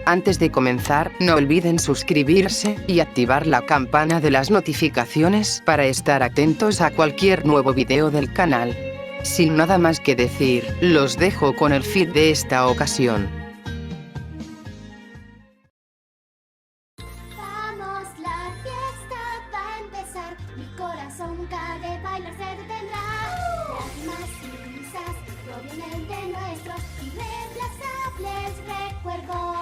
Antes de comenzar, no olviden suscribirse y activar la campana de las notificaciones para estar atentos a cualquier nuevo video del canal. Sin nada más que decir, los dejo con el feed de esta ocasión. Vamos, la fiesta va a empezar. Mi corazón nunca de bailar se detendrá. Lágrimas y risas provienen de nuestros irreemplazables recuerdos.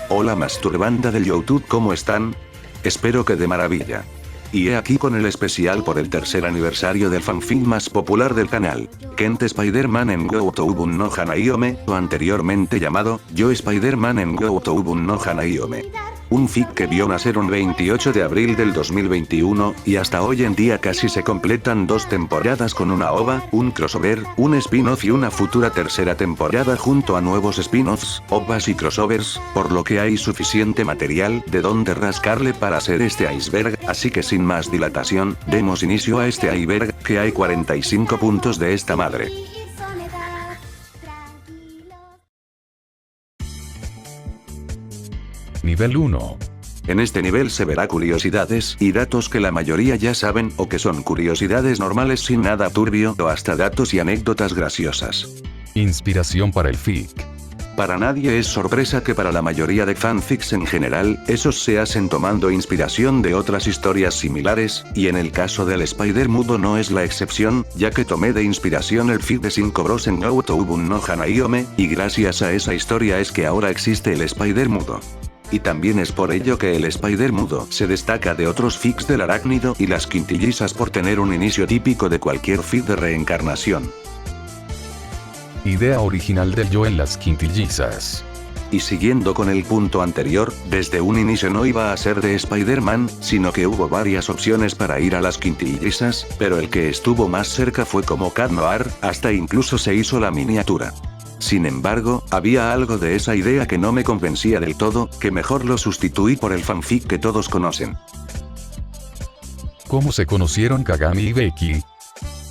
Hola masturbanda del YouTube, ¿cómo están? Espero que de maravilla. Y he aquí con el especial por el tercer aniversario del fanfic más popular del canal, Kent Spider-Man en Go Toubun no Hanayome, o anteriormente llamado, Yo Spider-Man en Go Toubun no Hanayome. Un fic que vio nacer un 28 de abril del 2021, y hasta hoy en día casi se completan 2 temporadas con una OVA, un crossover, un spin-off y una futura tercera temporada junto a nuevos spin-offs, OVAs y crossovers, por lo que hay suficiente material de donde rascarle para hacer este iceberg, así que sin más dilatación, demos inicio a este iceberg, que hay 45 puntos de esta madre. Nivel 1. En este nivel se verá curiosidades y datos que la mayoría ya saben o que son curiosidades normales sin nada turbio o hasta datos y anécdotas graciosas. Inspiración para el fic. Para nadie es sorpresa que para la mayoría de fanfics en general, esos se hacen tomando inspiración de otras historias similares, y en el caso del Spider mudo no es la excepción, ya que tomé de inspiración el fic de 5 bros en Go Toubun no Hanayome, y gracias a esa historia es que ahora existe el Spider mudo. Y también es por ello que el Spider mudo se destaca de otros fics del arácnido y las quintillizas por tener un inicio típico de cualquier fic de reencarnación. Idea original del Yo en las quintillizas. Y siguiendo con el punto anterior, desde un inicio no iba a ser de Spider-Man, sino que hubo varias opciones para ir a las quintillizas, pero el que estuvo más cerca fue como Cat Noir, hasta incluso se hizo la miniatura. Sin embargo, había algo de esa idea que no me convencía del todo, que mejor lo sustituí por el fanfic que todos conocen. ¿Cómo se conocieron Kagami y Becky?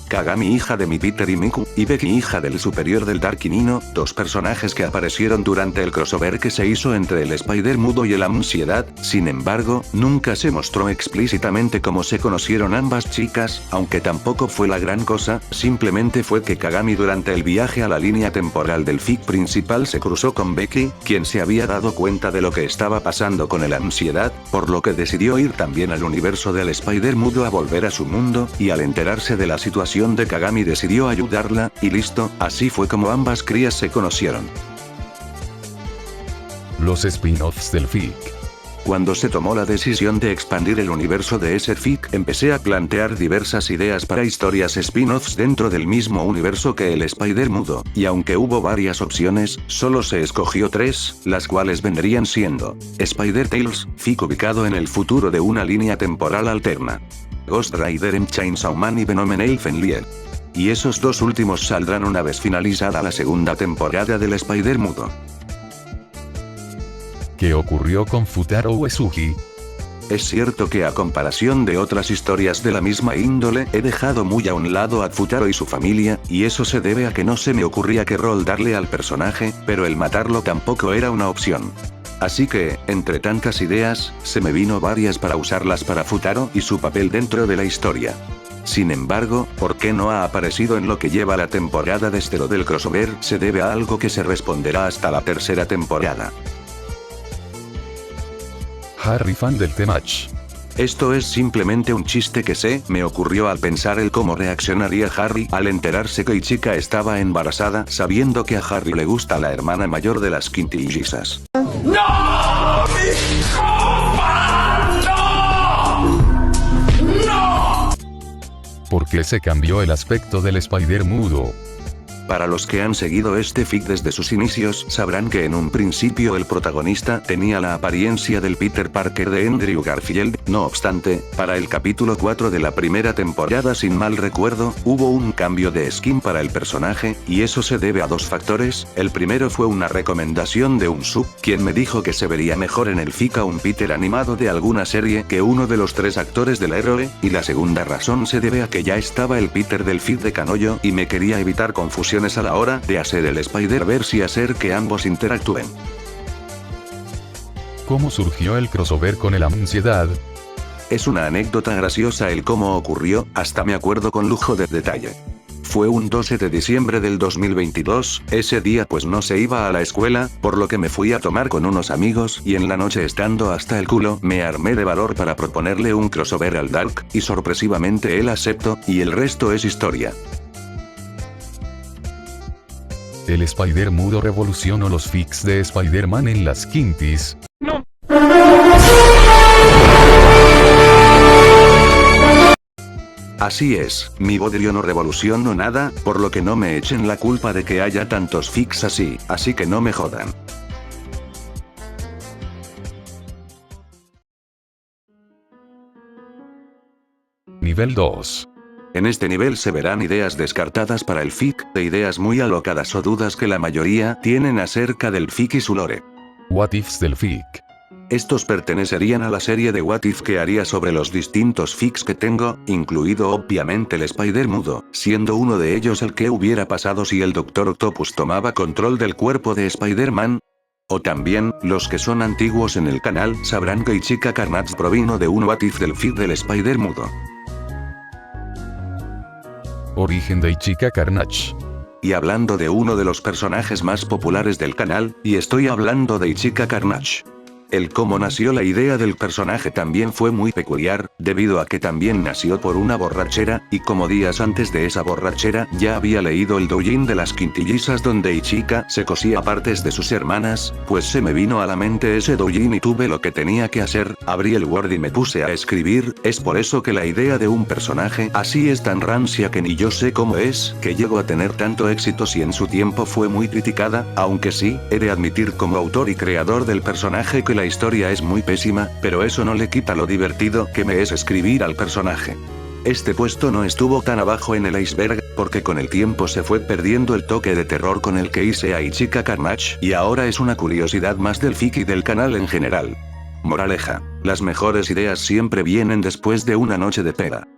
Kagami hija de mi Peter y Miku, y Becky hija del superior del Dark y Nino, 2 personajes que aparecieron durante el crossover que se hizo entre el Spider mudo y el Ansiedad. Sin embargo, nunca se mostró explícitamente cómo se conocieron ambas chicas, aunque tampoco fue la gran cosa, simplemente fue que Kagami durante el viaje a la línea temporal del fic principal se cruzó con Becky, quien se había dado cuenta de lo que estaba pasando con el Ansiedad, por lo que decidió ir también al universo del Spider mudo a volver a su mundo, y al enterarse de la situación de Kagami decidió ayudarla, y listo, así fue como ambas crías se conocieron. Los spin-offs del fic. Cuando se tomó la decisión de expandir el universo de ese fic, empecé a plantear diversas ideas para historias spin-offs dentro del mismo universo que el Spider mudo, y aunque hubo varias opciones, solo se escogió 3, las cuales vendrían siendo Spider Tales, fic ubicado en el futuro de una línea temporal alterna, Ghost Rider en Chainsaw Man y Venom en Elfenlied. Y esos 2 últimos saldrán una vez finalizada la segunda temporada del Spider mudo. ¿Qué ocurrió con Futaro Uesugi? Es cierto que a comparación de otras historias de la misma índole, he dejado muy a un lado a Futaro y su familia, y eso se debe a que no se me ocurría qué rol darle al personaje, pero el matarlo tampoco era una opción. Así que, entre tantas ideas, se me vino varias para usarlas para Futaro y su papel dentro de la historia. Sin embargo, ¿por qué no ha aparecido en lo que lleva la temporada desde lo del crossover? Se debe a algo que se responderá hasta la tercera temporada. Harry fan del Temach. Esto es simplemente un chiste que se me ocurrió al pensar el cómo reaccionaría Harry al enterarse que Ichika estaba embarazada, sabiendo que a Harry le gusta la hermana mayor de las quintillizas. ¡No! ¡Mi copa! ¡No! ¡No! ¿Por qué se cambió el aspecto del Spider mudo? Para los que han seguido este fic desde sus inicios, sabrán que en un principio el protagonista tenía la apariencia del Peter Parker de Andrew Garfield. No obstante, para el capítulo 4 de la primera temporada, sin mal recuerdo, hubo un cambio de skin para el personaje, y eso se debe a 2 factores. El primero fue una recomendación de un sub, quien me dijo que se vería mejor en el fic a un Peter animado de alguna serie que uno de los 3 actores del héroe, y la segunda razón se debe a que ya estaba el Peter del fic de Kanojo, y me quería evitar confusión a la hora de hacer el Spider-Verse y hacer que ambos interactúen. ¿Cómo surgió el crossover con el Ansiedad? Es una anécdota graciosa el cómo ocurrió, hasta me acuerdo con lujo de detalle. Fue un 12 de diciembre del 2022, ese día pues no se iba a la escuela, por lo que me fui a tomar con unos amigos y en la noche estando hasta el culo, me armé de valor para proponerle un crossover al Dark, y sorpresivamente él aceptó, y el resto es historia. ¿El Spider mudo revolucionó los fics de Spider-Man en las quintis? No. Así es, mi bodrio no revolucionó nada, por lo que no me echen la culpa de que haya tantos fics así que no me jodan. Nivel 2. En este nivel se verán ideas descartadas para el fic, de ideas muy alocadas o dudas que la mayoría tienen acerca del fic y su lore. What ifs del fic. Estos pertenecerían a la serie de What If que haría sobre los distintos fics que tengo, incluido obviamente el Spider mudo, siendo uno de ellos el que hubiera pasado si el Dr. Octopus tomaba control del cuerpo de Spider-Man. O también, los que son antiguos en el canal sabrán que Ichika Carnage provino de un What If del fic del Spider mudo. Origen de Ichika Carnage. Y hablando de uno de los personajes más populares del canal, y estoy hablando de Ichika Carnage. El cómo nació la idea del personaje también fue muy peculiar, debido a que también nació por una borrachera, y como días antes de esa borrachera ya había leído el doujin de las quintillizas donde Ichika se cosía partes de sus hermanas, pues se me vino a la mente ese doujin y tuve lo que tenía que hacer, abrí el Word y me puse a escribir, es por eso que la idea de un personaje así es tan rancia que ni yo sé cómo es, que llegó a tener tanto éxito si en su tiempo fue muy criticada, aunque sí, he de admitir como autor y creador del personaje que la historia es muy pésima, pero eso no le quita lo divertido que me es escribir al personaje. Este puesto no estuvo tan abajo en el iceberg, porque con el tiempo se fue perdiendo el toque de terror con el que hice a Ichika Carnage, y ahora es una curiosidad más del fic y del canal en general. Moraleja, las mejores ideas siempre vienen después de una noche de peda.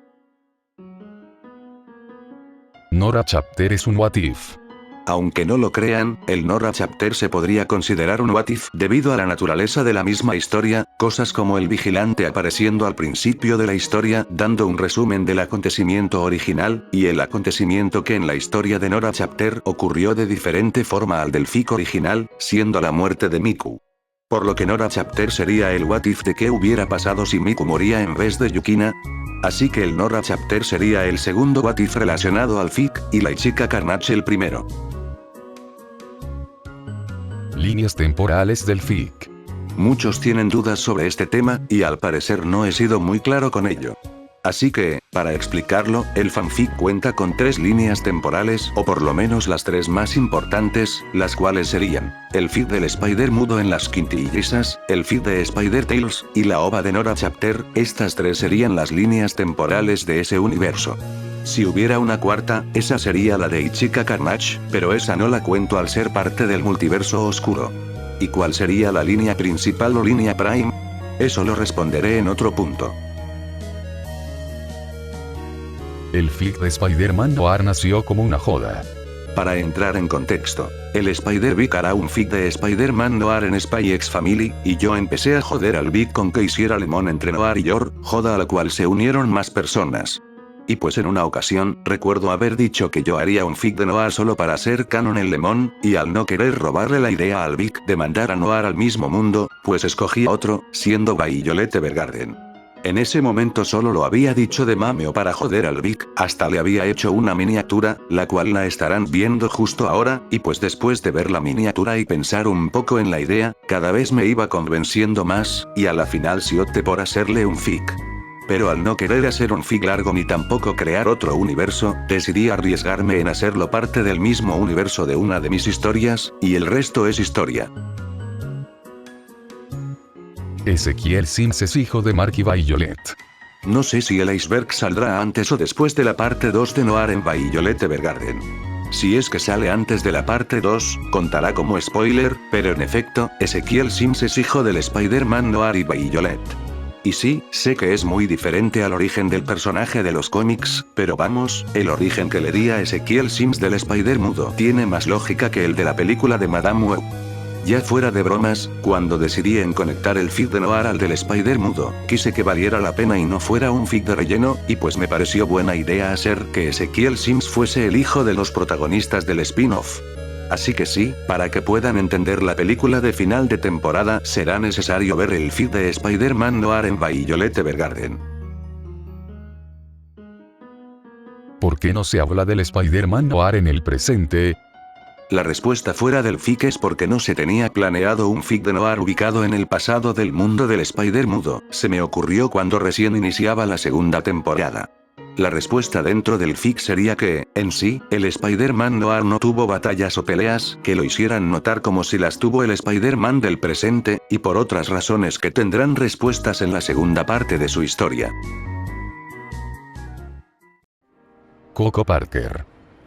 Nora Chapter es un what if. Aunque no lo crean, el Nora Chapter se podría considerar un what if debido a la naturaleza de la misma historia, cosas como el vigilante apareciendo al principio de la historia dando un resumen del acontecimiento original, y el acontecimiento que en la historia de Nora Chapter ocurrió de diferente forma al del fic original, siendo la muerte de Miku. Por lo que Nora Chapter sería el what if de qué hubiera pasado si Miku moría en vez de Yukina. Así que el Nora Chapter sería el segundo what if relacionado al fic, y la Ichika Carnage el primero. Líneas temporales del fic. Muchos tienen dudas sobre este tema, y al parecer no he sido muy claro con ello. Así que, para explicarlo, el fanfic cuenta con 3 líneas temporales, o por lo menos las 3 más importantes, las cuales serían, el fic del Spider mudo en las quintillizas, el fic de Spider Tales, y la ova de Nora Chapter. Estas 3 serían las líneas temporales de ese universo. Si hubiera una cuarta, esa sería la de Ichika Carnage, pero esa no la cuento al ser parte del multiverso oscuro. ¿Y cuál sería la línea principal o línea prime? Eso lo responderé en otro punto. El fic de Spider-Man Noir nació como una joda. Para entrar en contexto, el Spider-Vic hará un fic de Spider-Man Noir en Spy X Family, y yo empecé a joder al Vic con que hiciera lemon entre Noir y Yor, joda a la cual se unieron más personas. Y pues en una ocasión, recuerdo haber dicho que yo haría un fic de Noir solo para hacer canon el lemon, y al no querer robarle la idea al Vic de mandar a Noir al mismo mundo, pues escogí otro, siendo Violet Evergarden. En ese momento solo lo había dicho de mameo para joder al Vic, hasta le había hecho una miniatura, la cual la estarán viendo justo ahora, y pues después de ver la miniatura y pensar un poco en la idea, cada vez me iba convenciendo más, y a la final sí opté por hacerle un fic. Pero al no querer hacer un fic largo ni tampoco crear otro universo, decidí arriesgarme en hacerlo parte del mismo universo de una de mis historias, y el resto es historia. Ezequiel Sims es hijo de Mark y Violet. No sé si el iceberg saldrá antes o después de la parte 2 de Noir en Violet Evergarden. Si es que sale antes de la parte 2, contará como spoiler, pero en efecto, Ezequiel Sims es hijo del Spider-Man Noir y Violet. Y sí, sé que es muy diferente al origen del personaje de los cómics, pero vamos, el origen que le di a Ezequiel Sims del Spider mudo tiene más lógica que el de la película de Madame Web. Ya fuera de bromas, cuando decidí en conectar el feed de Noir al del Spider mudo, quise que valiera la pena y no fuera un feed de relleno, y pues me pareció buena idea hacer que Ezequiel Sims fuese el hijo de los protagonistas del spin-off. Así que sí, para que puedan entender la película de final de temporada, será necesario ver el feed de Spider-Man Noir en Violet Evergarden. ¿Por qué no se habla del Spider-Man Noir en el presente? La respuesta fuera del fic es porque no se tenía planeado un fic de Noir ubicado en el pasado del mundo del Spider mudo, se me ocurrió cuando recién iniciaba la segunda temporada. La respuesta dentro del fic sería que, en sí, el Spider-Man Noir no tuvo batallas o peleas que lo hicieran notar como si las tuvo el Spider-Man del presente, y por otras razones que tendrán respuestas en la segunda parte de su historia. Coco Parker.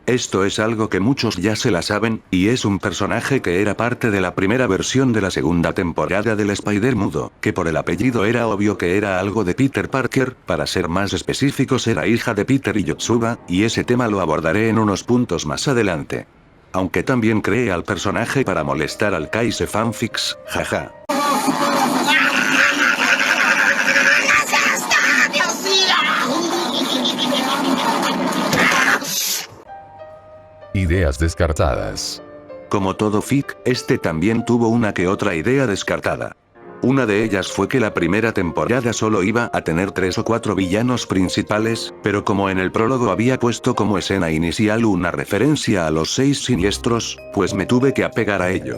Esto es algo que muchos ya se la saben, y es un personaje que era parte de la primera versión de la segunda temporada del Spider mudo, que por el apellido era obvio que era algo de Peter Parker, para ser más específicos era hija de Peter y Yotsuba, y ese tema lo abordaré en unos puntos más adelante. Aunque también creé al personaje para molestar al Kaise Fanfics, jaja. Ideas descartadas. Como todo fic, este también tuvo una que otra idea descartada. Una de ellas fue que la primera temporada solo iba a tener 3 o 4 villanos principales, pero como en el prólogo había puesto como escena inicial una referencia a los 6 siniestros, pues me tuve que apegar a ello.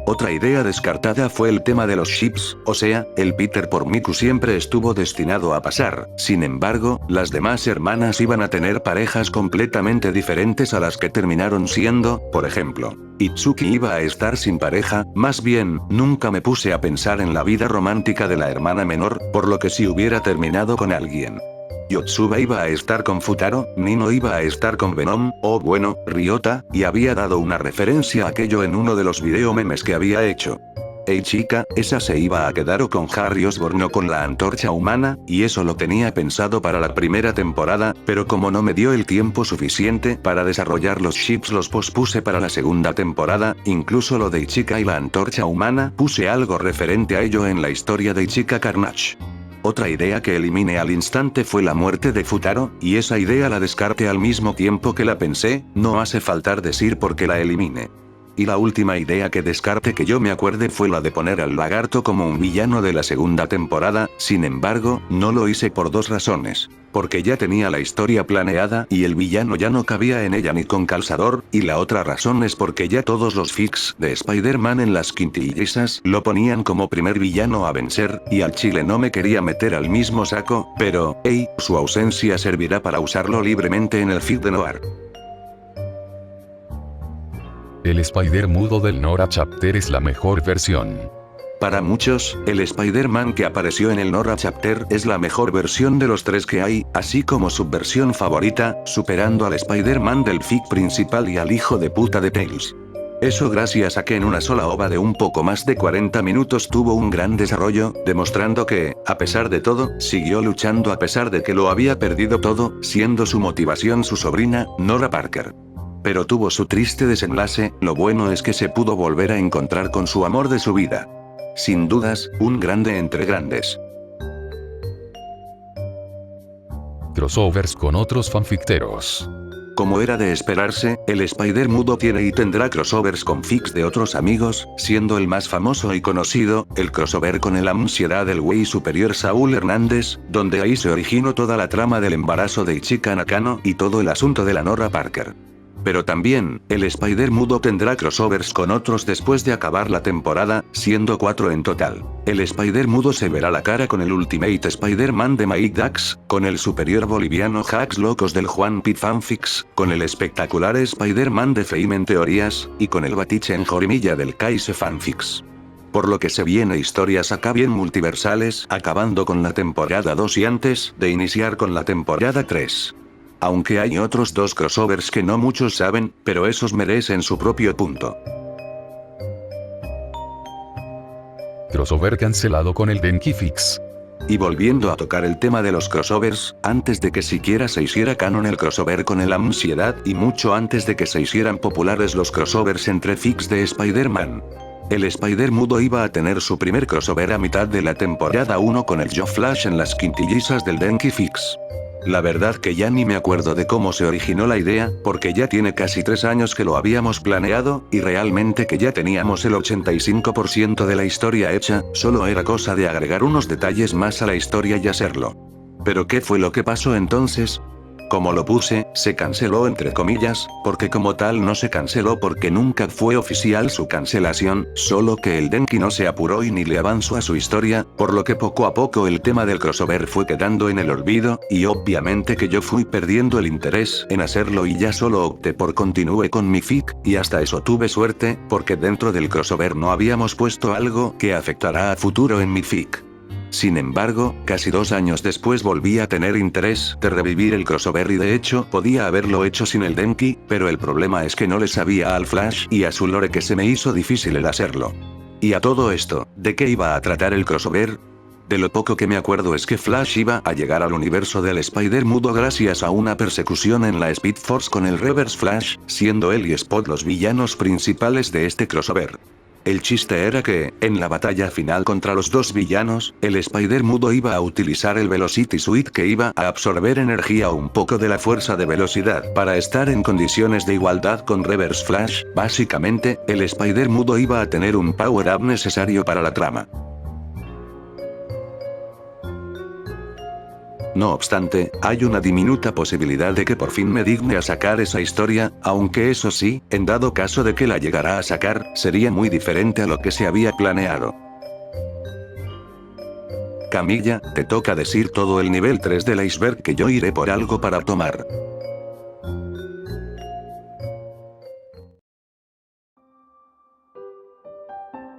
Otra idea descartada fue el tema de los ships, o sea, el Peter por Miku siempre estuvo destinado a pasar, sin embargo, las demás hermanas iban a tener parejas completamente diferentes a las que terminaron siendo, por ejemplo, Itsuki iba a estar sin pareja, más bien, nunca me puse a pensar en la vida romántica de la hermana menor, por lo que si hubiera terminado con alguien. Yotsuba iba a estar con Futaro, Nino iba a estar con Venom, o bueno, Ryota, y había dado una referencia a aquello en uno de los video memes que había hecho. Hey chica, esa se iba a quedar o con Harry Osborn o con la antorcha humana, y eso lo tenía pensado para la primera temporada, pero como no me dio el tiempo suficiente para desarrollar los ships los pospuse para la segunda temporada, incluso lo de Ichika y la antorcha humana puse algo referente a ello en la historia de Ichika Carnage. Otra idea que eliminé al instante fue la muerte de Futaro, y esa idea la descarté al mismo tiempo que la pensé, no hace faltar decir por qué la eliminé. Y la última idea que descarté que yo me acuerde fue la de poner al lagarto como un villano de la segunda temporada, sin embargo, no lo hice por 2 razones. Porque ya tenía la historia planeada y el villano ya no cabía en ella ni con calzador, y la otra razón es porque ya todos los fics de Spider-Man en las quintillizas lo ponían como primer villano a vencer, y al chile no me quería meter al mismo saco, pero, hey, su ausencia servirá para usarlo libremente en el feed de Noir. El Spider mudo del Nora Chapter es la mejor versión. Para muchos, el Spider-Man que apareció en el Nora Chapter es la mejor versión de los 3 que hay, así como su versión favorita, superando al Spider-Man del fic principal y al hijo de puta de Tails. Eso gracias a que en una sola ova de un poco más de 40 minutos tuvo un gran desarrollo, demostrando que, a pesar de todo, siguió luchando a pesar de que lo había perdido todo, siendo su motivación su sobrina, Nora Parker. Pero tuvo su triste desenlace, lo bueno es que se pudo volver a encontrar con su amor de su vida. Sin dudas, un grande entre grandes. Crossovers con otros fanficteros. Como era de esperarse, el Spider mudo tiene y tendrá crossovers con fics de otros amigos, siendo el más famoso y conocido, el crossover con el ansiedad del güey superior Saúl Hernández, donde ahí se originó toda la trama del embarazo de Ichika Nakano y todo el asunto de la Nora Parker. Pero también, el Spider mudo tendrá crossovers con otros después de acabar la temporada, siendo 4 en total. El Spider mudo se verá la cara con el Ultimate Spider-Man de Mike Dax, con el superior boliviano Hacks Locos del Juan Pit Fanfics, con el espectacular Spider-Man de Fame en Teorías, y con el Batiche en Jorimilla del Kaise Fanfics. Por lo que se viene historias acá bien multiversales, acabando con la temporada 2 y antes de iniciar con la temporada 3. Aunque hay otros 2 crossovers que no muchos saben, pero esos merecen su propio punto. Crossover cancelado con el Denki Fix. Y volviendo a tocar el tema de los crossovers, antes de que siquiera se hiciera canon el crossover con el ansiedad y mucho antes de que se hicieran populares los crossovers entre fics de Spider-Man. el Spider mudo iba a tener su primer crossover a mitad de la temporada 1 con el Joe Flash en las quintillizas del Denki Fix. La verdad que ya ni me acuerdo de cómo se originó la idea, porque ya tiene casi 3 años que lo habíamos planeado, y realmente que ya teníamos el 85% de la historia hecha, solo era cosa de agregar unos detalles más a la historia y hacerlo. ¿Pero qué fue lo que pasó entonces? Como lo puse, se canceló entre comillas, porque como tal no se canceló porque nunca fue oficial su cancelación, solo que el Denki no se apuró y ni le avanzó a su historia, por lo que poco a poco el tema del crossover fue quedando en el olvido, y obviamente que yo fui perdiendo el interés en hacerlo y ya solo opté por continuar con mi fic, y hasta eso tuve suerte, porque dentro del crossover no habíamos puesto algo que afectará a futuro en mi fic. Sin embargo, casi 2 años después volví a tener interés de revivir el crossover y de hecho podía haberlo hecho sin el Denki, pero el problema es que no le sabía al Flash y a su lore que se me hizo difícil el hacerlo. Y a todo esto, ¿de qué iba a tratar el crossover? De lo poco que me acuerdo es que Flash iba a llegar al universo del Spider mudo gracias a una persecución en la Speed Force con el Reverse Flash, siendo él y Spot los villanos principales de este crossover. El chiste era que, en la batalla final contra los 2 villanos, el Spider mudo iba a utilizar el Velocity Suit que iba a absorber energía o un poco de la fuerza de velocidad para estar en condiciones de igualdad con Reverse Flash. Básicamente, el Spider mudo iba a tener un power-up necesario para la trama. No obstante, hay una diminuta posibilidad de que por fin me digne a sacar esa historia, aunque eso sí, en dado caso de que la llegara a sacar, sería muy diferente a lo que se había planeado. Camilla, te toca decir todo el nivel 3 del iceberg que yo iré por algo para tomar.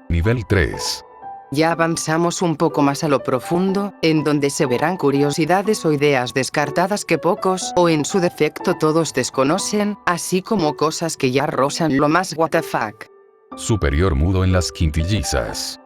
Nivel 3. Ya avanzamos un poco más a lo profundo, en donde se verán curiosidades o ideas descartadas que pocos, o en su defecto todos desconocen, así como cosas que ya rozan lo más WTF. Superior mudo en las quintillizas.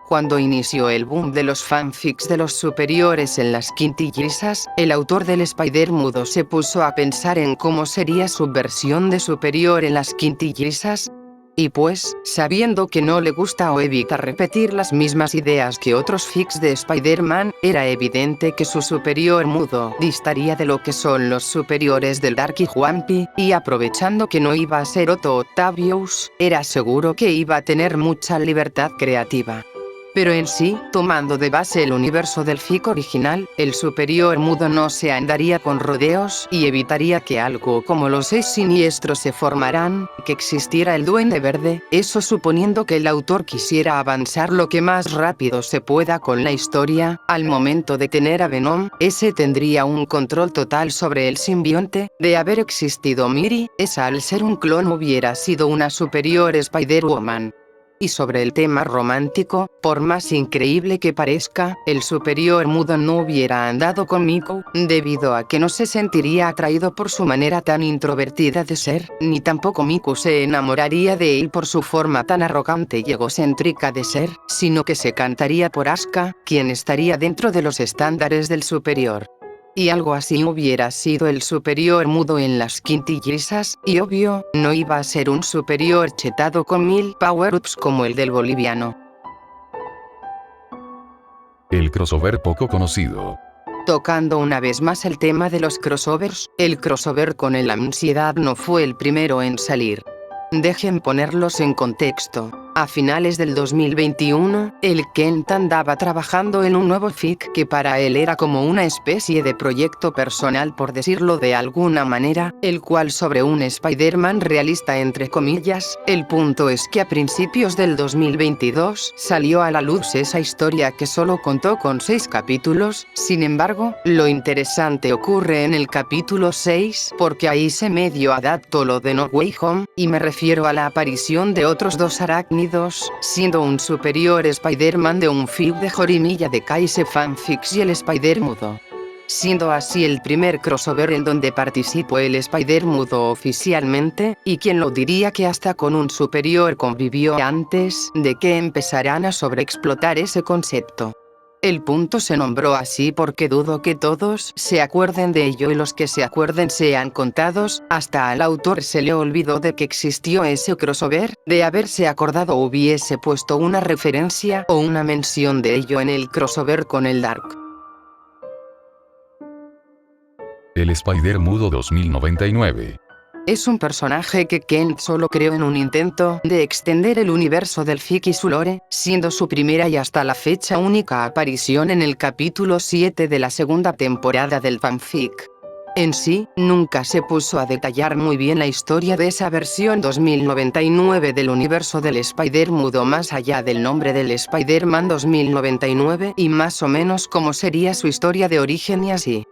Cuando inició el boom de los fanfics de los superiores en las quintillizas, el autor del Spider mudo se puso a pensar en cómo sería su versión de superior en las quintillizas. Y pues, sabiendo que no le gusta o evita repetir las mismas ideas que otros fics de Spider-Man, era evidente que su superior mudo distaría de lo que son los superiores del Dark y Juanpi, y aprovechando que no iba a ser Otto Octavius, era seguro que iba a tener mucha libertad creativa. Pero en sí, tomando de base el universo del fic original, el superior mudo no se andaría con rodeos y evitaría que algo como los 6 siniestros se formaran, que existiera el Duende Verde, eso suponiendo que el autor quisiera avanzar lo que más rápido se pueda con la historia. Al momento de tener a Venom, ese tendría un control total sobre el simbionte. De haber existido Miri, esa al ser un clon hubiera sido una superior Spider-Woman. Y sobre el tema romántico, por más increíble que parezca, el superior mudo no hubiera andado con Miku, debido a que no se sentiría atraído por su manera tan introvertida de ser, ni tampoco Miku se enamoraría de él por su forma tan arrogante y egocéntrica de ser, sino que se cantaría por Asuka, quien estaría dentro de los estándares del superior. Y algo así hubiera sido el superior mudo en las quintillizas, y obvio, no iba a ser un superior chetado con 1000 power-ups como el del boliviano. El crossover poco conocido. Tocando una vez más el tema de los crossovers, el crossover con el Ansiedad no fue el primero en salir. Dejen ponerlos en contexto. A finales del 2021, el Kent andaba trabajando en un nuevo fic que para él era como una especie de proyecto personal por decirlo de alguna manera, el cual sobre un Spider-Man realista entre comillas. El punto es que a principios del 2022 salió a la luz esa historia que solo contó con 6 capítulos, sin embargo, lo interesante ocurre en el capítulo 6 porque ahí se medio adaptó lo de No Way Home, y me refiero a la aparición de otros 2 arácnidos, siendo un superior Spider-Man de un fic de Jorimilla de Kaise Fanfics y el Spider mudo. Siendo así el primer crossover en donde participó el Spider mudo oficialmente, y quien lo diría que hasta con un superior convivió antes de que empezaran a sobreexplotar ese concepto. El punto se nombró así porque dudo que todos se acuerden de ello y los que se acuerden sean contados, hasta al autor se le olvidó de que existió ese crossover, de haberse acordado hubiese puesto una referencia o una mención de ello en el crossover con el Dark. El Spider Mudo 2099. Es un personaje que Kent solo creó en un intento de extender el universo del fic y su lore, siendo su primera y hasta la fecha única aparición en el capítulo 7 de la segunda temporada del fanfic. En sí, nunca se puso a detallar muy bien la historia de esa versión 2099 del universo del Spider Mudo más allá del nombre del Spider-Man 2099 y más o menos cómo sería su historia de origen y así.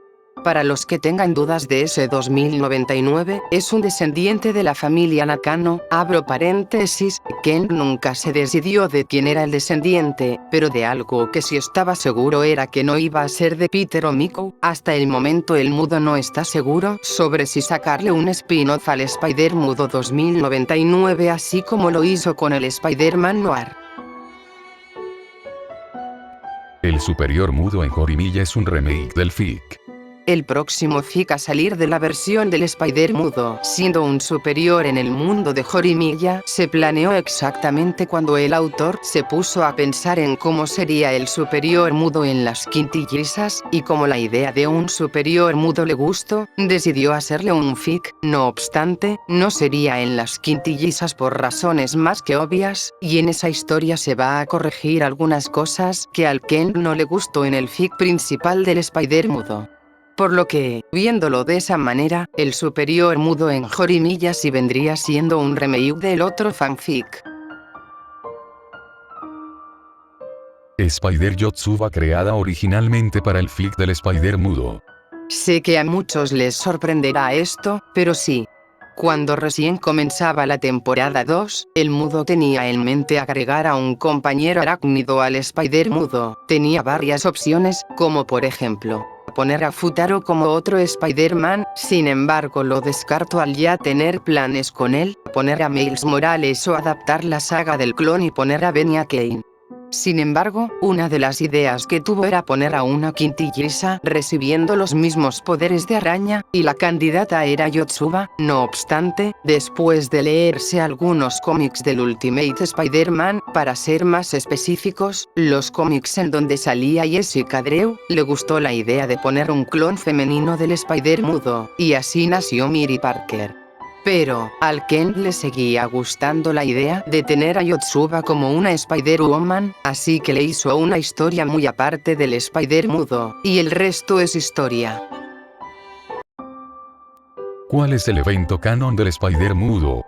Para los que tengan dudas de ese 2099, es un descendiente de la familia Nakano, abro paréntesis, Ken nunca se decidió de quién era el descendiente, pero de algo que sí estaba seguro era que no iba a ser de Peter o Miko, hasta el momento el mudo no está seguro sobre si sacarle un spin-off al Spider Mudo 2099 así como lo hizo con el Spider-Man Noir. El Superior Mudo en Jorimilla es un remake del fic. El próximo fic a salir de la versión del Spider Mudo, siendo un superior en el mundo de Jorimilla, se planeó exactamente cuando el autor se puso a pensar en cómo sería el superior mudo en las quintillizas, y como la idea de un superior mudo le gustó, decidió hacerle un fic. No obstante, no sería en las quintillizas por razones más que obvias, y en esa historia se va a corregir algunas cosas que al Ken no le gustó en el fic principal del Spider Mudo. Por lo que, viéndolo de esa manera, el superior mudo en Jorimilla sí vendría siendo un remake del otro fanfic. Spider Yotsuba creada originalmente para el fic del Spider Mudo. Sé que a muchos les sorprenderá esto, pero sí. Cuando recién comenzaba la temporada 2, el mudo tenía en mente agregar a un compañero arácnido al Spider Mudo. Tenía varias opciones, como por ejemplo, poner a Futaro como otro Spider-Man, sin embargo lo descarto al ya tener planes con él, poner a Miles Morales o adaptar la saga del clon y poner a Benny Kane. Sin embargo, una de las ideas que tuvo era poner a una quintilliza recibiendo los mismos poderes de araña, y la candidata era Yotsuba. No obstante, después de leerse algunos cómics del Ultimate Spider-Man, para ser más específicos, los cómics en donde salía Jessica Drew, le gustó la idea de poner un clon femenino del Spider Mudo, y así nació Miri Parker. Pero, al Ken le seguía gustando la idea de tener a Yotsuba como una Spider-Woman, así que le hizo una historia muy aparte del Spider Mudo, y el resto es historia. ¿Cuál es el evento canon del Spider Mudo?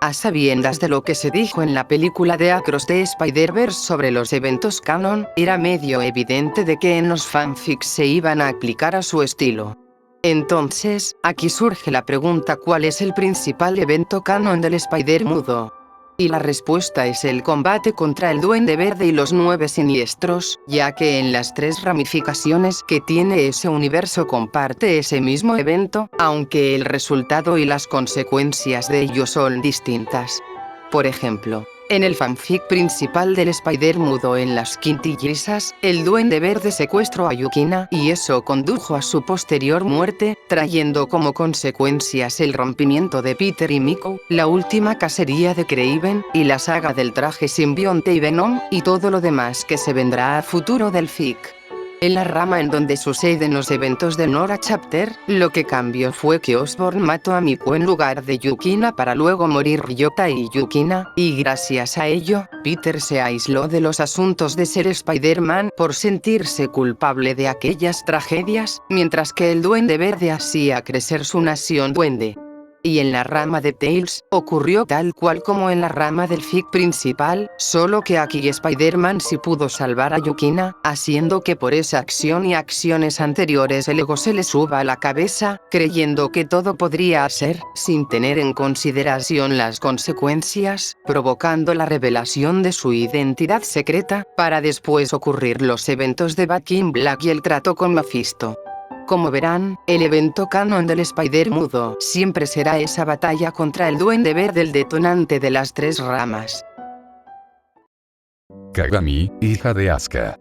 A sabiendas de lo que se dijo en la película de Across the Spider-Verse sobre los eventos canon, era medio evidente de que en los fanfics se iban a aplicar a su estilo. Entonces, aquí surge la pregunta: ¿cuál es el principal evento canon del Spider Mudo? Y la respuesta es el combate contra el Duende Verde y los 9 siniestros, ya que en las 3 ramificaciones que tiene ese universo comparte ese mismo evento, aunque el resultado y las consecuencias de ello son distintas. Por ejemplo, en el fanfic principal del Spider Mudo en las quintillizas, el Duende Verde secuestró a Yukina y eso condujo a su posterior muerte, trayendo como consecuencias el rompimiento de Peter y Miko, la última cacería de Kraven, y la saga del traje simbionte y Venom, y todo lo demás que se vendrá a futuro del fic. En la rama en donde suceden los eventos de Nora Chapter, lo que cambió fue que Osborn mató a Miko en lugar de Yukina para luego morir Ryota y Yukina, y gracias a ello, Peter se aisló de los asuntos de ser Spider-Man por sentirse culpable de aquellas tragedias, mientras que el Duende Verde hacía crecer su nación duende. Y en la rama de Tails, ocurrió tal cual como en la rama del fic principal, solo que aquí Spider-Man sí pudo salvar a Yukina, haciendo que por esa acción y acciones anteriores el ego se le suba a la cabeza, creyendo que todo podría ser, sin tener en consideración las consecuencias, provocando la revelación de su identidad secreta, para después ocurrir los eventos de Back in Black y el trato con Mephisto. Como verán, el evento canon del Spider Mudo siempre será esa batalla contra el Duende Verde, el detonante de las 3 ramas. Kagami, hija de Asuka.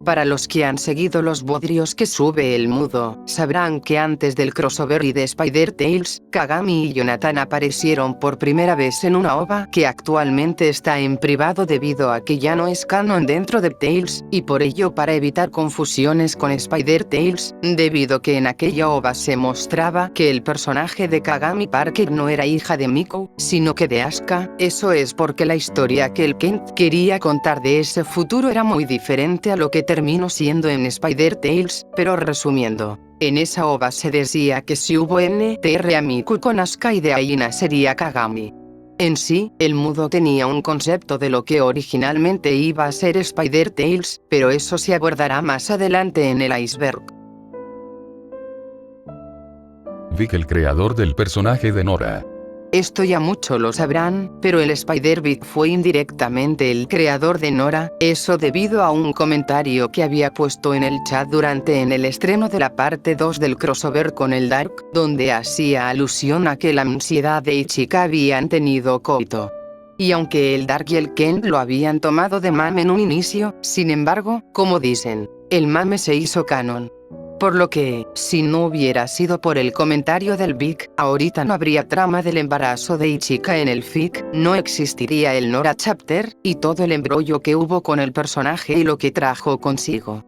Para los que han seguido los bodrios que sube el mudo, sabrán que antes del crossover y de Spider-Tales, Kagami y Jonathan aparecieron por primera vez en una OVA que actualmente está en privado debido a que ya no es canon dentro de Tales, y por ello para evitar confusiones con Spider-Tales, debido que en aquella OVA se mostraba que el personaje de Kagami Parker no era hija de Miko, sino que de Asuka. Eso es porque la historia que el Kent quería contar de ese futuro era muy diferente a lo que terminó siendo en Spider-Tales, pero resumiendo, en esa OVA se decía que si hubo NTR a Miku con Asuka y de ahí nacería Kagami. En sí, el mudo tenía un concepto de lo que originalmente iba a ser Spider-Tales, pero eso se abordará más adelante en el iceberg. Vic, el creador del personaje de Nora. Esto ya mucho lo sabrán, pero el Spider-Vic fue indirectamente el creador de Nora, eso debido a un comentario que había puesto en el chat durante el estreno de la parte 2 del crossover con el Dark, donde hacía alusión a que la ansiedad de Ichika habían tenido coito. Y aunque el Dark y el Ken lo habían tomado de mame en un inicio, sin embargo, como dicen, el mame se hizo canon. Por lo que, si no hubiera sido por el comentario del Vic, ahorita no habría trama del embarazo de Ichika en el fic, no existiría el Nora Chapter, y todo el embrollo que hubo con el personaje y lo que trajo consigo.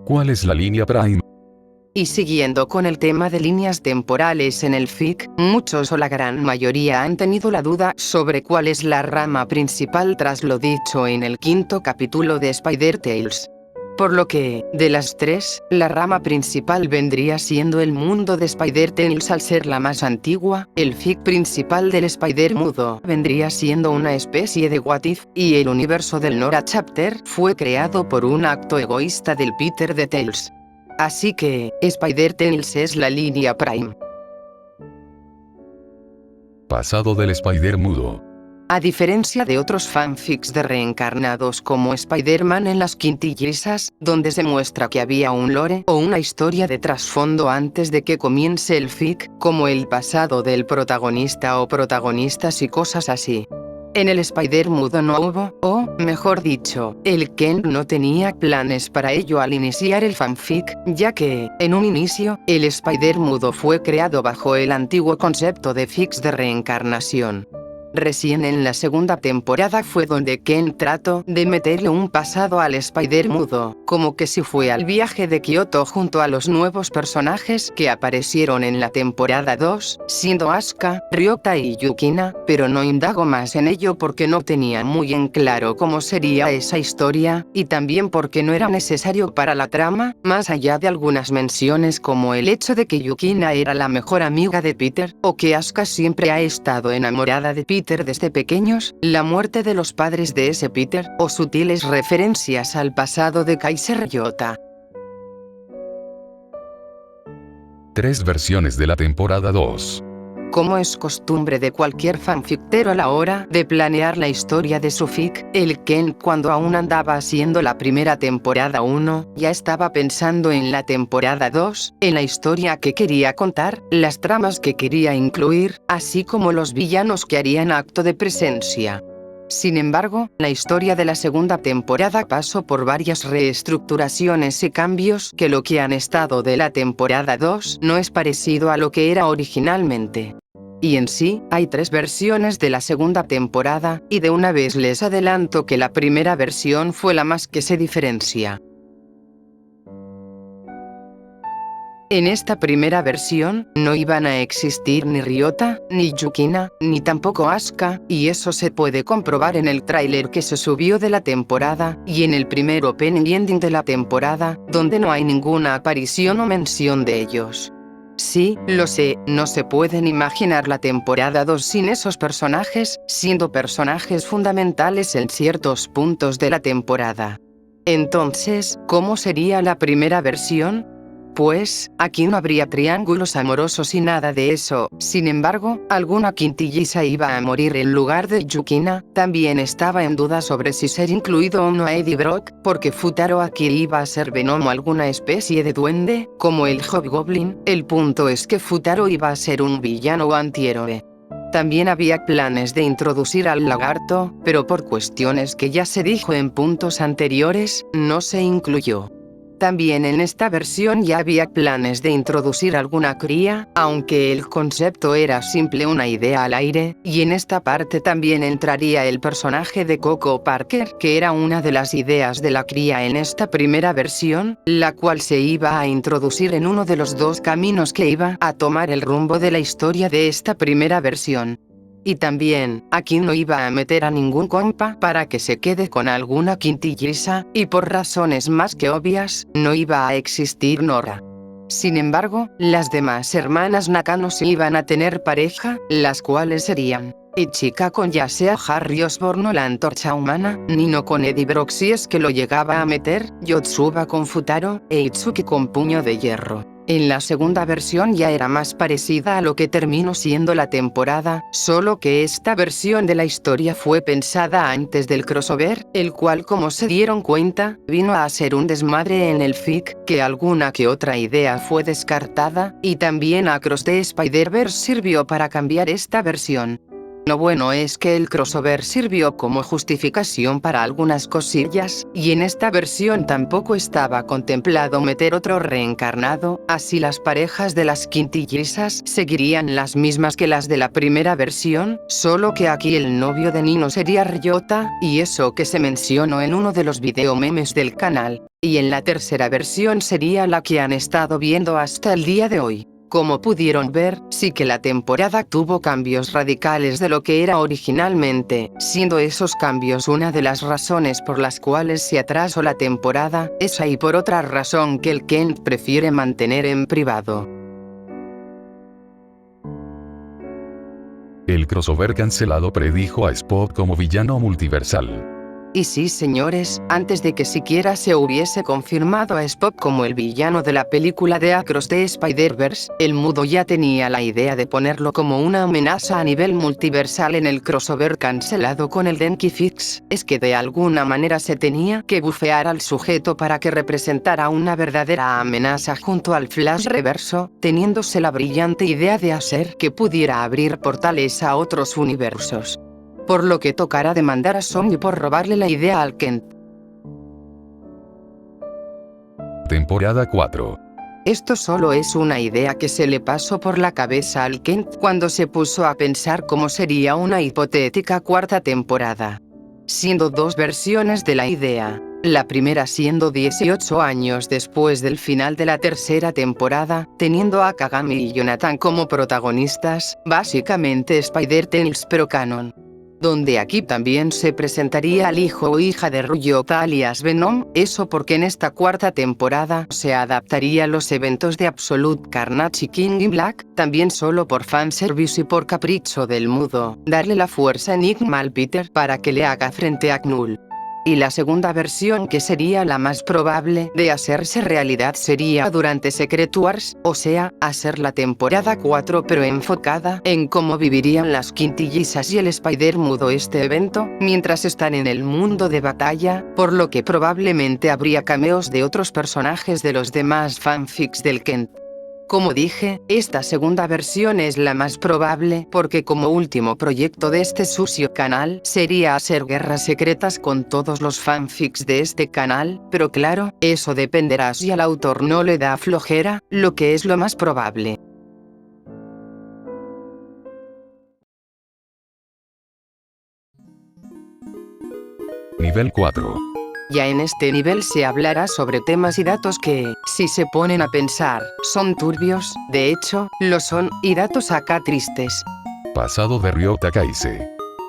¿Cuál es la línea Prime? Y siguiendo con el tema de líneas temporales en el fic, muchos o la gran mayoría han tenido la duda sobre cuál es la rama principal tras lo dicho en el 5º capítulo de Spider-Tales. Por lo que, de las tres, la rama principal vendría siendo el mundo de Spider-Tales al ser la más antigua, el fic principal del Spider-Mudo vendría siendo una especie de What If, y el universo del Nora Chapter fue creado por un acto egoísta del Peter de Tales. Así que, Spider-Tales es la línea Prime. Pasado del Spider-Mudo. A diferencia de otros fanfics de reencarnados como Spider-Man en las quintillizas, donde se muestra que había un lore o una historia de trasfondo antes de que comience el fic, como el pasado del protagonista o protagonistas y cosas así. En el Spider-Mudo no hubo, o, mejor dicho, el Ken no tenía planes para ello al iniciar el fanfic, ya que, en un inicio, el Spider-Mudo fue creado bajo el antiguo concepto de fics de reencarnación. Recién en la segunda temporada fue donde Ken trató de meterle un pasado al Spider-Mudo, como que si fue al viaje de Kioto junto a los nuevos personajes que aparecieron en la temporada 2, siendo Asuka, Ryota y Yukina, pero no indago más en ello porque no tenía muy en claro cómo sería esa historia, y también porque no era necesario para la trama, más allá de algunas menciones como el hecho de que Yukina era la mejor amiga de Peter, o que Asuka siempre ha estado enamorada de Peter desde pequeños, la muerte de los padres de ese Peter, o sutiles referencias al pasado de Kaiser Ryota. 3 versiones de la temporada 2. Como es costumbre de cualquier fanfictero a la hora de planear la historia de su fic, el Ken cuando aún andaba haciendo la primera temporada 1, ya estaba pensando en la temporada 2, en la historia que quería contar, las tramas que quería incluir, así como los villanos que harían acto de presencia. Sin embargo, la historia de la segunda temporada pasó por varias reestructuraciones y cambios que lo que han estado de la temporada 2 no es parecido a lo que era originalmente. Y en sí, hay 3 versiones de la segunda temporada, y de una vez les adelanto que la primera versión fue la más que se diferencia. En esta primera versión, no iban a existir ni Ryota, ni Yukina, ni tampoco Asuka, y eso se puede comprobar en el tráiler que se subió de la temporada, y en el primer opening y ending de la temporada, donde no hay ninguna aparición o mención de ellos. Sí, lo sé, no se pueden imaginar la temporada 2 sin esos personajes, siendo personajes fundamentales en ciertos puntos de la temporada. Entonces, ¿cómo sería la primera versión? Pues, aquí no habría triángulos amorosos y nada de eso, sin embargo, alguna quintilliza iba a morir en lugar de Yukina, también estaba en duda sobre si ser incluido o no a Eddie Brock, porque Futaro aquí iba a ser Venom o alguna especie de duende, como el Hobgoblin, el punto es que Futaro iba a ser un villano o antihéroe. También había planes de introducir al lagarto, pero por cuestiones que ya se dijo en puntos anteriores, no se incluyó. También en esta versión ya había planes de introducir alguna cría, aunque el concepto era simple una idea al aire, y en esta parte también entraría el personaje de Coco Parker, que era una de las ideas de la cría en esta primera versión, la cual se iba a introducir en uno de los dos caminos que iba a tomar el rumbo de la historia de esta primera versión. Y también, aquí no iba a meter a ningún compa para que se quede con alguna quintilliza, y por razones más que obvias, no iba a existir Nora. Sin embargo, las demás hermanas Nakano sí iban a tener pareja, las cuales serían Ichika con ya sea Harry Osborn o la Antorcha Humana, Nino con Eddie Brock si es que lo llegaba a meter, Yotsuba con Futaro, e Itsuki con Puño de Hierro. En la segunda versión ya era más parecida a lo que terminó siendo la temporada, solo que esta versión de la historia fue pensada antes del crossover, el cual como se dieron cuenta, vino a ser un desmadre en el fic, que alguna que otra idea fue descartada, y también Across the Spider-Verse sirvió para cambiar esta versión. Lo bueno es que el crossover sirvió como justificación para algunas cosillas, y en esta versión tampoco estaba contemplado meter otro reencarnado, así las parejas de las quintillizas seguirían las mismas que las de la primera versión, solo que aquí el novio de Nino sería Ryota, y eso que se mencionó en uno de los video memes del canal, y en la tercera versión sería la que han estado viendo hasta el día de hoy. Como pudieron ver, sí que la temporada tuvo cambios radicales de lo que era originalmente, siendo esos cambios una de las razones por las cuales se atrasó la temporada, esa y por otra razón que el Kent prefiere mantener en privado. El crossover cancelado predijo a Spock como villano multiversal. Y sí señores, antes de que siquiera se hubiese confirmado a Spock como el villano de la película de Across the Spider-Verse, el mudo ya tenía la idea de ponerlo como una amenaza a nivel multiversal en el crossover cancelado con el Denki Fix, es que de alguna manera se tenía que bufear al sujeto para que representara una verdadera amenaza junto al Flash reverso, teniéndose la brillante idea de hacer que pudiera abrir portales a otros universos. Por lo que tocará demandar a Sony por robarle la idea al Kent. Temporada 4. Esto solo es una idea que se le pasó por la cabeza al Kent cuando se puso a pensar cómo sería una hipotética cuarta temporada. Siendo dos versiones de la idea. La primera siendo 18 años después del final de la tercera temporada, teniendo a Kagami y Jonathan como protagonistas, básicamente Spider-Tales pero canon. Donde aquí también se presentaría al hijo o hija de Ryota alias Venom, eso porque en esta cuarta temporada se adaptaría a los eventos de Absolute Carnage y King in Black, también solo por fanservice y por capricho del mudo, darle la fuerza Enigma al Peter para que le haga frente a Knull. Y la segunda versión que sería la más probable de hacerse realidad sería durante Secret Wars, o sea, hacer la temporada 4 pero enfocada en cómo vivirían las quintillizas y el Spider mudo este evento, mientras están en el mundo de batalla, por lo que probablemente habría cameos de otros personajes de los demás fanfics del Kent. Como dije, esta segunda versión es la más probable porque como último proyecto de este sucio canal sería hacer guerras secretas con todos los fanfics de este canal, pero claro, eso dependerá si al autor no le da flojera, lo que es lo más probable. Nivel 4. Ya en este nivel se hablará sobre temas y datos que, si se ponen a pensar, son turbios, de hecho, lo son, y datos acá tristes. Pasado de Ryota Kaise.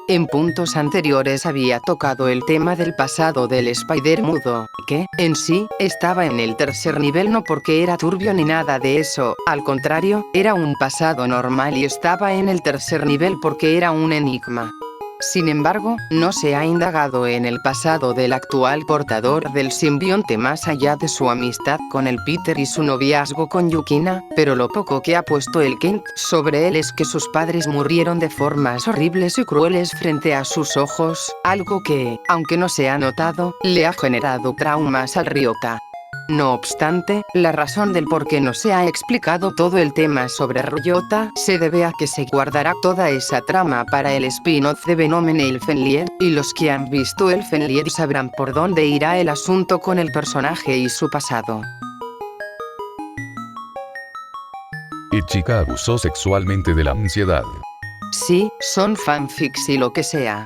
En puntos anteriores había tocado el tema del pasado del Spider mudo, que, en sí, estaba en el tercer nivel no porque era turbio ni nada de eso, al contrario, era un pasado normal y estaba en el tercer nivel porque era un enigma. Sin embargo, no se ha indagado en el pasado del actual portador del simbionte más allá de su amistad con el Peter y su noviazgo con Yukina, pero lo poco que ha puesto el Kent sobre él es que sus padres murieron de formas horribles y crueles frente a sus ojos, algo que, aunque no se ha notado, le ha generado traumas al Ryota. No obstante, la razón del por qué no se ha explicado todo el tema sobre Ryota se debe a que se guardará toda esa trama para el spin-off de Venom en Elfenlied, y los que han visto Elfenlied sabrán por dónde irá el asunto con el personaje y su pasado. Ichika abusó sexualmente de la ansiedad. Sí, son fanfics y lo que sea.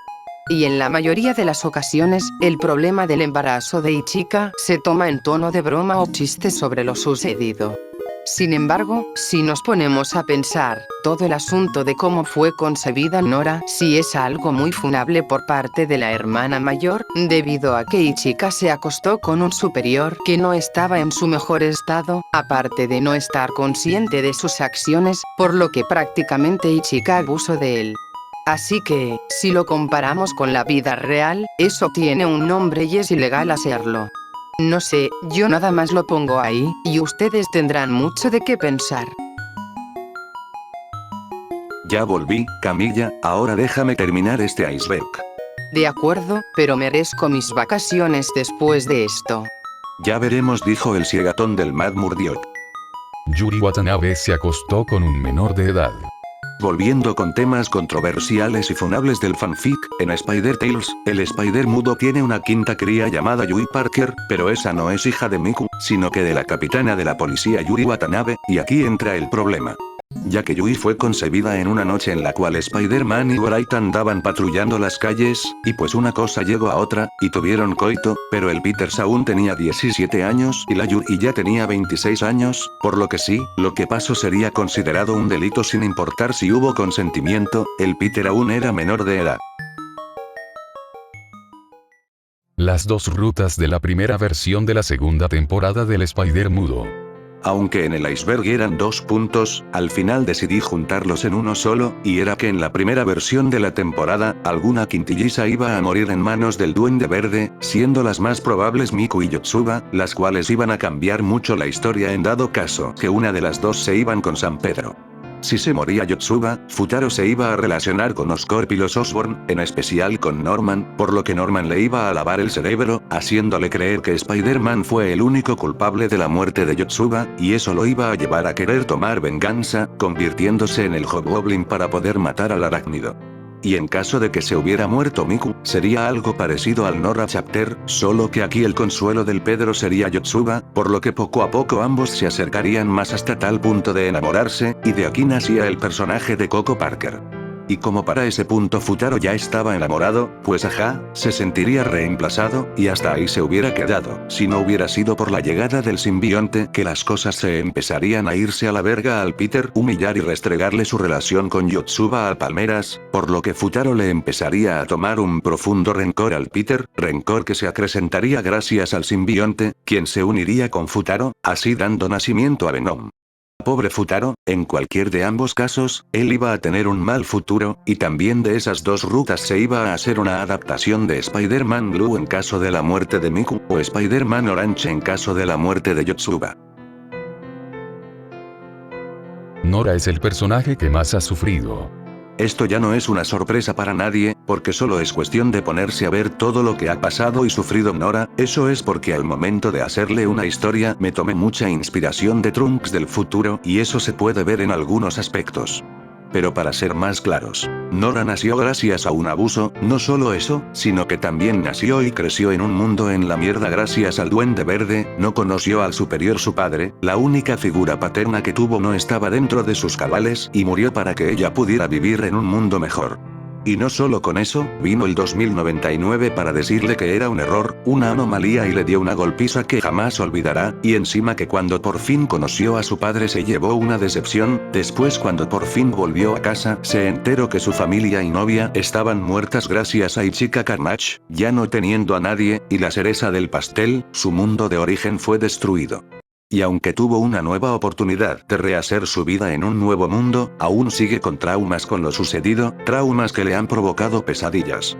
Y en la mayoría de las ocasiones, el problema del embarazo de Ichika se toma en tono de broma o chiste sobre lo sucedido. Sin embargo, si nos ponemos a pensar, todo el asunto de cómo fue concebida Nora sí es algo muy funable por parte de la hermana mayor, debido a que Ichika se acostó con un superior que no estaba en su mejor estado, aparte de no estar consciente de sus acciones, por lo que prácticamente Ichika abusó de él. Así que, si lo comparamos con la vida real, eso tiene un nombre y es ilegal hacerlo. No sé, yo nada más lo pongo ahí, y ustedes tendrán mucho de qué pensar. Ya volví, Camilla, ahora déjame terminar este iceberg. De acuerdo, pero merezco mis vacaciones después de esto. Ya veremos, dijo el ciegatón del Mad Murdock. Yuri Watanabe se acostó con un menor de edad. Volviendo con temas controversiales y funables del fanfic, en Spider-Tales, el Spider mudo tiene una quinta cría llamada Yui Parker, pero esa no es hija de Miku, sino que de la capitana de la policía Yuri Watanabe, y aquí entra el problema. Ya que Yui fue concebida en una noche en la cual Spider-Man y Wright andaban patrullando las calles, y pues una cosa llegó a otra, y tuvieron coito, pero el Peters aún tenía 17 años y la Yuri ya tenía 26 años, por lo que sí, lo que pasó sería considerado un delito sin importar si hubo consentimiento, el Peter aún era menor de edad. Las dos rutas de la primera versión de la segunda temporada del Spider mudo. Aunque en el iceberg eran 2 puntos, al final decidí juntarlos en uno solo, y era que en la primera versión de la temporada, alguna quintilliza iba a morir en manos del Duende Verde, siendo las más probables Miku y Yotsuba, las cuales iban a cambiar mucho la historia en dado caso que una de las dos se iban con San Pedro. Si se moría Yotsuba, Futaro se iba a relacionar con Oscorp y los Osborn, en especial con Norman, por lo que Norman le iba a lavar el cerebro, haciéndole creer que Spider-Man fue el único culpable de la muerte de Yotsuba, y eso lo iba a llevar a querer tomar venganza, convirtiéndose en el Hobgoblin para poder matar al arácnido. Y en caso de que se hubiera muerto Miku, sería algo parecido al Nora Chapter, solo que aquí el consuelo del Pedro sería Yotsuba, por lo que poco a poco ambos se acercarían más hasta tal punto de enamorarse, y de aquí nacía el personaje de Coco Parker. Y como para ese punto Futaro ya estaba enamorado, pues ajá, se sentiría reemplazado, y hasta ahí se hubiera quedado, si no hubiera sido por la llegada del simbionte que las cosas se empezarían a irse a la verga al Peter, humillar y restregarle su relación con Yotsuba a Palmeras, por lo que Futaro le empezaría a tomar un profundo rencor al Peter, rencor que se acrecentaría gracias al simbionte, quien se uniría con Futaro, así dando nacimiento a Venom. Pobre Futaro, en cualquier de ambos casos, él iba a tener un mal futuro, y también de esas dos rutas se iba a hacer una adaptación de Spider-Man Blue en caso de la muerte de Miku, o Spider-Man Orange en caso de la muerte de Yotsuba. Nora es el personaje que más ha sufrido. Esto ya no es una sorpresa para nadie, porque solo es cuestión de ponerse a ver todo lo que ha pasado y sufrido Nora, eso es porque al momento de hacerle una historia me tomé mucha inspiración de Trunks del futuro, y eso se puede ver en algunos aspectos. Pero para ser más claros, Nora nació gracias a un abuso, no solo eso, sino que también nació y creció en un mundo en la mierda gracias al Duende Verde, no conoció al superior su padre, la única figura paterna que tuvo no estaba dentro de sus cabales y murió para que ella pudiera vivir en un mundo mejor. Y no solo con eso, vino el 2099 para decirle que era un error, una anomalía y le dio una golpiza que jamás olvidará, y encima que cuando por fin conoció a su padre se llevó una decepción, después cuando por fin volvió a casa se enteró que su familia y novia estaban muertas gracias a Ichika Carnage, ya no teniendo a nadie, y la cereza del pastel, su mundo de origen fue destruido. Y aunque tuvo una nueva oportunidad de rehacer su vida en un nuevo mundo, aún sigue con traumas con lo sucedido, traumas que le han provocado pesadillas.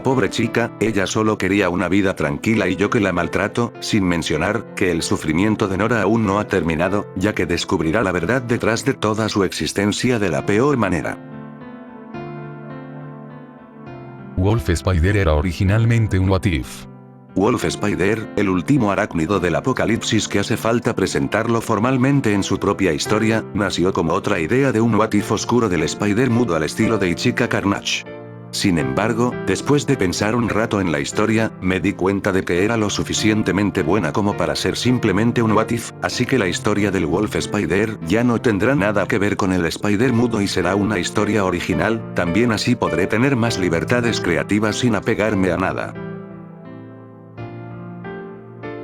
Pobre chica, ella solo quería una vida tranquila y yo que la maltrato, sin mencionar que el sufrimiento de Nora aún no ha terminado, ya que descubrirá la verdad detrás de toda su existencia de la peor manera. Wolf Spider era originalmente un What If. Wolf Spider, el último arácnido del apocalipsis que hace falta presentarlo formalmente en su propia historia, nació como otra idea de un what if oscuro del Spider mudo al estilo de Ichika Carnage. Sin embargo, después de pensar un rato en la historia, me di cuenta de que era lo suficientemente buena como para ser simplemente un what if, así que la historia del Wolf Spider ya no tendrá nada que ver con el Spider mudo y será una historia original, también así podré tener más libertades creativas sin apegarme a nada.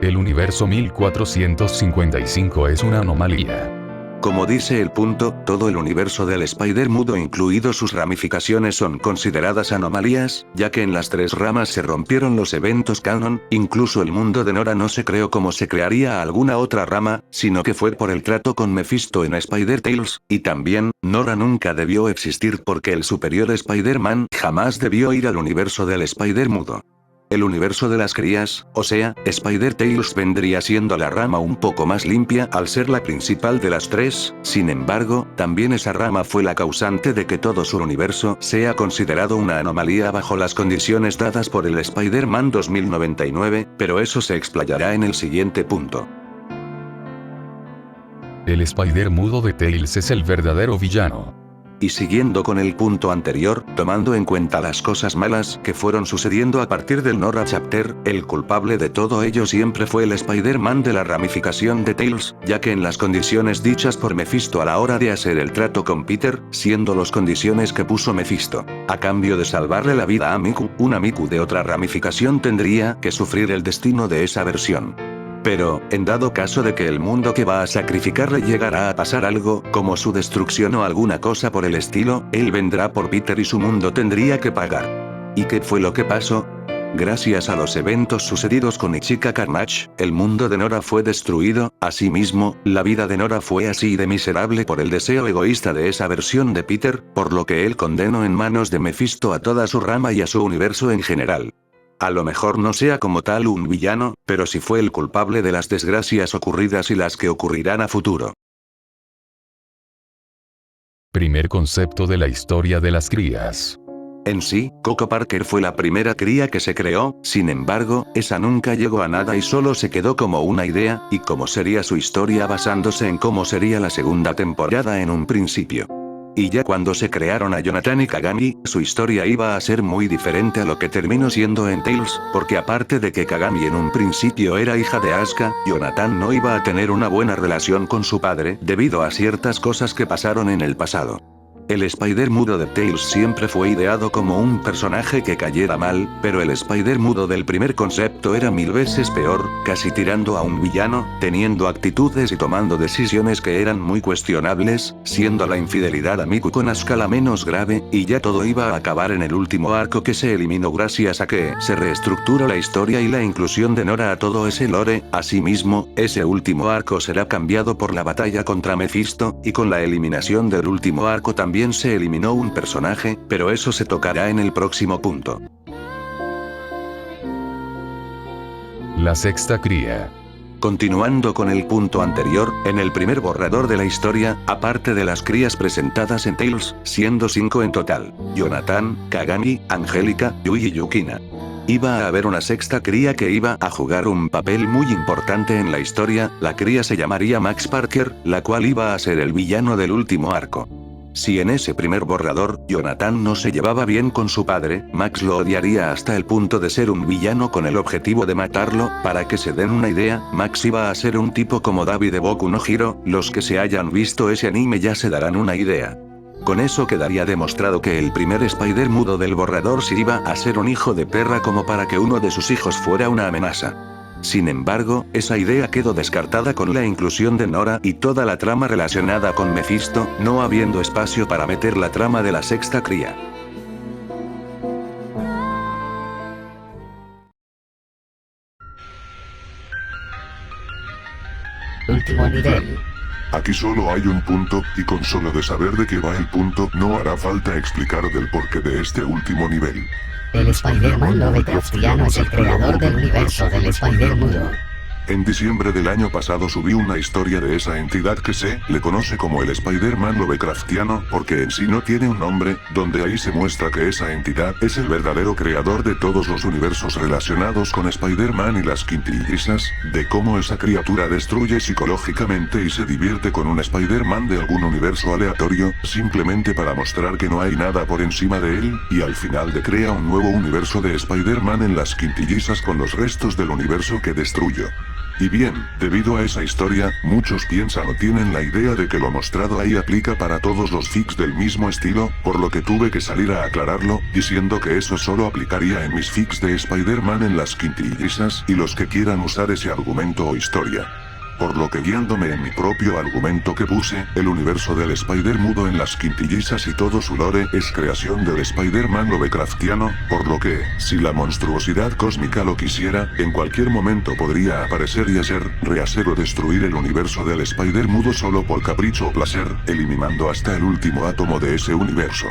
El universo 1455 es una anomalía. Como dice el punto, todo el universo del Spider mudo incluido sus ramificaciones son consideradas anomalías, ya que en las tres ramas se rompieron los eventos canon, incluso el mundo de Nora no se creó como se crearía alguna otra rama, sino que fue por el trato con Mephisto en Spider-Tales, y también, Nora nunca debió existir porque el superior Spider-Man jamás debió ir al universo del Spider mudo. El universo de las crías, o sea, Spider-Tales vendría siendo la rama un poco más limpia al ser la principal de las tres, sin embargo, también esa rama fue la causante de que todo su universo sea considerado una anomalía bajo las condiciones dadas por el Spider-Man 2099, pero eso se explayará en el siguiente punto. El Spider mudo de Tails es el verdadero villano. Y siguiendo con el punto anterior, tomando en cuenta las cosas malas que fueron sucediendo a partir del Nora Chapter, el culpable de todo ello siempre fue el Spider-Man de la ramificación de Tails, ya que en las condiciones dichas por Mephisto a la hora de hacer el trato con Peter, siendo las condiciones que puso Mephisto, a cambio de salvarle la vida a Miku, un Miku de otra ramificación tendría que sufrir el destino de esa versión. Pero, en dado caso de que el mundo que va a sacrificarle llegara a pasar algo, como su destrucción o alguna cosa por el estilo, él vendrá por Peter y su mundo tendría que pagar. ¿Y qué fue lo que pasó? Gracias a los eventos sucedidos con Ichika Carnage, el mundo de Nora fue destruido, asimismo, la vida de Nora fue así de miserable por el deseo egoísta de esa versión de Peter, por lo que él condenó en manos de Mephisto a toda su rama y a su universo en general. A lo mejor no sea como tal un villano, pero sí fue el culpable de las desgracias ocurridas y las que ocurrirán a futuro. Primer concepto de la historia de las crías. En sí, Coco Parker fue la primera cría que se creó, sin embargo, esa nunca llegó a nada y solo se quedó como una idea, y cómo sería su historia basándose en cómo sería la segunda temporada en un principio. Y ya cuando se crearon a Jonathan y Kagami, su historia iba a ser muy diferente a lo que terminó siendo en Tails, porque aparte de que Kagami en un principio era hija de Asuka, Jonathan no iba a tener una buena relación con su padre, debido a ciertas cosas que pasaron en el pasado. El Spider mudo de Tails siempre fue ideado como un personaje que cayera mal, pero el Spider mudo del primer concepto era 1000 veces peor, casi tirando a un villano, teniendo actitudes y tomando decisiones que eran muy cuestionables, siendo la infidelidad a Miku con Asuka la menos grave, y ya todo iba a acabar en el último arco que se eliminó gracias a que se reestructuró la historia y la inclusión de Nora a todo ese lore. Asimismo, ese último arco será cambiado por la batalla contra Mephisto, y con la eliminación del último arco también se eliminó un personaje, pero eso se tocará en el próximo punto. La sexta cría. Continuando con el punto anterior, en el primer borrador de la historia, aparte de las crías presentadas en Tails, siendo 5 en total, Jonathan, Kagami, Angélica, Yui y Yukina. Iba a haber una sexta cría que iba a jugar un papel muy importante en la historia, la cría se llamaría Max Parker, la cual iba a ser el villano del último arco. Si en ese primer borrador, Jonathan no se llevaba bien con su padre, Max lo odiaría hasta el punto de ser un villano con el objetivo de matarlo. Para que se den una idea, Max iba a ser un tipo como Dabi de Boku no Hero, los que se hayan visto ese anime ya se darán una idea. Con eso quedaría demostrado que el primer Spider mudo del borrador sí iba a ser un hijo de perra como para que uno de sus hijos fuera una amenaza. Sin embargo, esa idea quedó descartada con la inclusión de Nora y toda la trama relacionada con Mephisto, no habiendo espacio para meter la trama de la sexta cría. Último nivel. Aquí solo hay un punto, y con solo de saber de qué va el punto, no hará falta explicar del porqué de este último nivel. El Spider-Man Lovecraftiano es el creador del universo del Spider mudo. En diciembre del año pasado subí una historia de esa entidad que se le conoce como el Spider-Man Lovecraftiano, porque en sí no tiene un nombre, donde ahí se muestra que esa entidad es el verdadero creador de todos los universos relacionados con Spider-Man y las quintillizas, de cómo esa criatura destruye psicológicamente y se divierte con un Spider-Man de algún universo aleatorio, simplemente para mostrar que no hay nada por encima de él, y al final crea un nuevo universo de Spider-Man en las quintillizas con los restos del universo que destruyó. Y bien, debido a esa historia, muchos piensan o tienen la idea de que lo mostrado ahí aplica para todos los fics del mismo estilo, por lo que tuve que salir a aclararlo, diciendo que eso solo aplicaría en mis fics de Spider-Man en las quintillizas y los que quieran usar ese argumento o historia. Por lo que guiándome en mi propio argumento que puse, el universo del Spider-Mudo en las quintillizas y todo su lore es creación del Spider-Man Lovecraftiano, por lo que, si la monstruosidad cósmica lo quisiera, en cualquier momento podría aparecer y rehacer o destruir el universo del Spider-Mudo solo por capricho o placer, eliminando hasta el último átomo de ese universo.